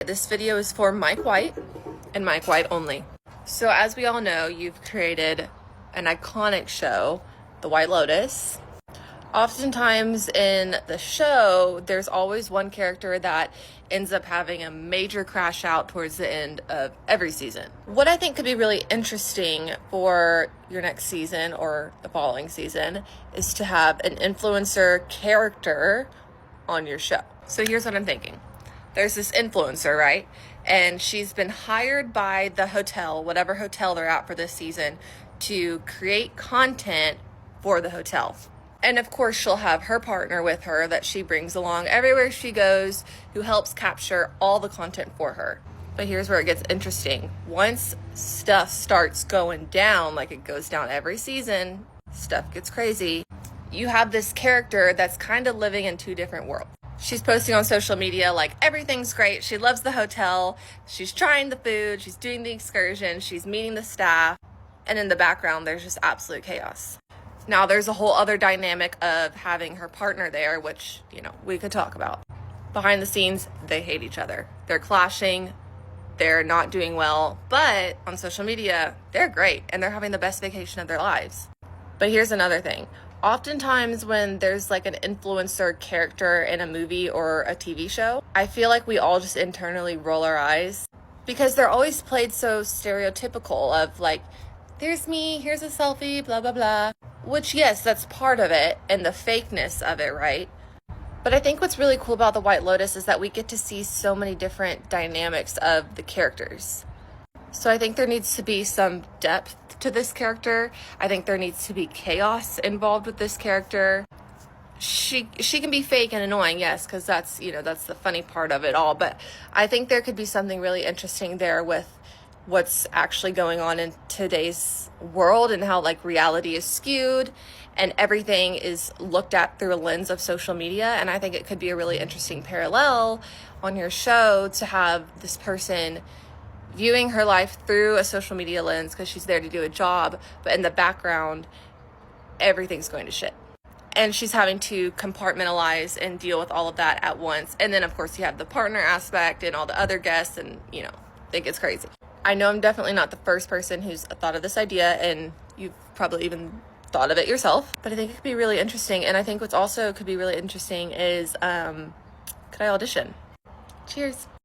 This video is for Mike White and Mike White only. So as we all know, you've created an iconic show, The White Lotus. Oftentimes in the show, there's always one character that ends up having a major crash out towards the end of every season. What I think could be really interesting for your next season or the following season is to have an influencer character on your show. So here's what I'm thinking. There's this influencer, right? And she's been hired by the hotel, whatever hotel they're at for this season, to create content for the hotel. And of course, she'll have her partner with her that she brings along everywhere she goes, who helps capture all the content for her. But here's where it gets interesting. Once stuff starts going down, like it goes down every season, stuff gets crazy. You have this character that's kind of living in two different worlds. She's posting on social media like everything's great. She loves the hotel. She's trying the food. She's doing the excursion. She's meeting the staff. And in the background, there's just absolute chaos. Now, there's a whole other dynamic of having her partner there, which, we could talk about. Behind the scenes, they hate each other. They're clashing. They're not doing well. But on social media, they're great. And they're having the best vacation of their lives. But here's another thing. Oftentimes when there's like an influencer character in a movie or a TV show, I feel like we all just internally roll our eyes because they're always played so stereotypical of like, there's me, here's a selfie, blah, blah, blah. Which, yes, that's part of it and the fakeness of it, right? But I think what's really cool about The White Lotus is that we get to see so many different dynamics of the characters. So I think there needs to be some depth to this character. I think there needs to be chaos involved with this character. She can be fake and annoying, yes, because that's the funny part of it all. But I think there could be something really interesting there with what's actually going on in today's world and how like reality is skewed and everything is looked at through a lens of social media. And I think it could be a really interesting parallel on your show to have this person viewing her life through a social media lens because she's there to do a job, but in the background, everything's going to shit. And she's having to compartmentalize and deal with all of that at once. And then, of course, you have the partner aspect and all the other guests, and, think it's crazy. I know I'm definitely not the first person who's thought of this idea, and you've probably even thought of it yourself, but I think it could be really interesting. And I think what's also could be really interesting is, could I audition? Cheers.